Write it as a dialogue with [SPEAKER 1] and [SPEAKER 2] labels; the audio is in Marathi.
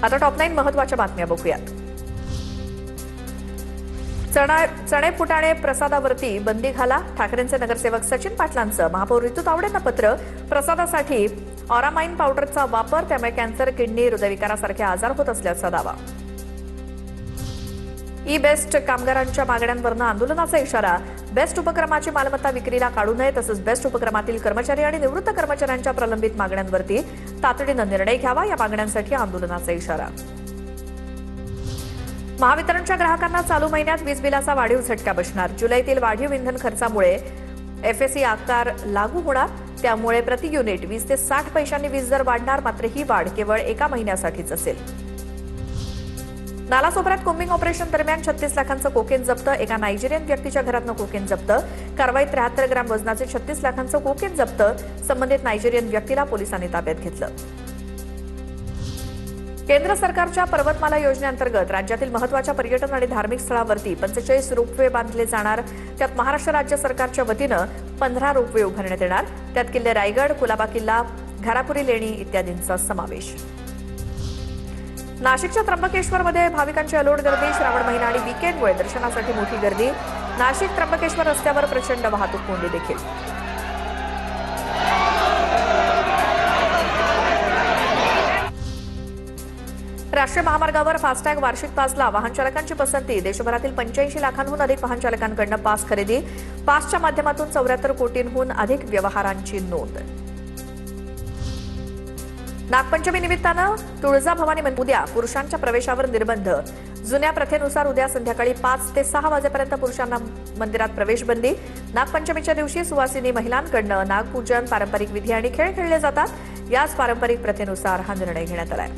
[SPEAKER 1] आता टॉप 9 महत्त्वाच्या बातम्या बघूयात. चणे फुटाणे प्रसादावरती बंदी घाला. ठाकरेंचे नगरसेवक सचिन पाटलांचं महापौर ऋतू तावडेंना पत्र. प्रसादासाठी ऑरामाइन पावडरचा वापर, त्यामुळे कॅन्सर, किडनी, हृदयविकारासारखे आजार होत असल्याचा दावा. ई बेस्ट कामगारांच्या मागण्यांवरून आंदोलनाचा इशारा. बेस्ट उपक्रमाची मालमत्ता विक्रीला काढू नये, तसंच बेस्ट उपक्रमातील कर्मचारी आणि निवृत्त कर्मचाऱ्यांच्या प्रलंबित मागण्यांवरती तातडीनं निर्णय घ्यावा, या मागण्यांसाठी आंदोलनाचा इशारा. महावितरणच्या ग्राहकांना चालू महिन्यात वीज बिलाचा वाढीव झटका बसणार. जुलैतील वाढीव इंधन खर्चामुळे एफएसी आकार लागू होणार, त्यामुळे प्रति युनिट 20 ते 60 पैशांनी वीज दर वाढणार. मात्र ही वाढ केवळ एका महिन्यासाठीच असेल. नालासोपाऱ्यात कोम्बिंग ऑपरेशन दरम्यान 36 लाखांचं कोकेन जप्त. एका नायजेरियन व्यक्तीच्या घरातनं कोकेन जप्त. कारवाईत 73 ग्रॅम वजनाचे 36 लाखांचं कोकेन जप्त. संबंधित नायजेरियन व्यक्तीला पोलिसांनी ताब्यात घेतलं. केंद्र सरकारच्या पर्वतमाला योजनेअंतर्गत राज्यातील महत्त्वाच्या पर्यटन आणि धार्मिक स्थळांवरती 45 रोपवे बांधले जाणार. त्यात महाराष्ट्र राज्य सरकारच्या वतीनं 15 रोपवे उभारण्यात येणार. त्यात किल्ले रायगड, कुलाबा किल्ला, घारापुरी लेणी इत्यादींचा समावेश. नाशिकच्या त्र्यंबकेश्वरमध्ये भाविकांची अलोट गर्दी. श्रावण महिना आणि वीकेंडमुळे दर्शनासाठी मोठी गर्दी. नाशिक त्र्यंबकेश्वर रस्त्यावर प्रचंड वाहतूक कोंडी देखील. राष्ट्रीय महामार्गावर फास्टॅग वार्षिक पासला वाहन चालकांची पसंती. देशभरातील 85 लाखांहून अधिक वाहन चालकांकडून पास खरेदी. पासच्या माध्यमातून 74 कोटींहून अधिक व्यवहारांची नोंद. नागपंचमी निमित्तानं तुळजाभवानी उद्या पुरुषांच्या प्रवेशावर निर्बंध. जुन्या प्रथेनुसार उद्या संध्याकाळी 5 ते 6 वाजेपर्यंत पुरुषांना मंदिरात प्रवेश बंदी. नागपंचमीच्या दिवशी सुवासिनी महिलांकडून नागपूजन, पारंपरिक विधी आणि खेळ खेळले जातात. याच पारंपरिक प्रथेनुसार हा निर्णय घेण्यात आलाय.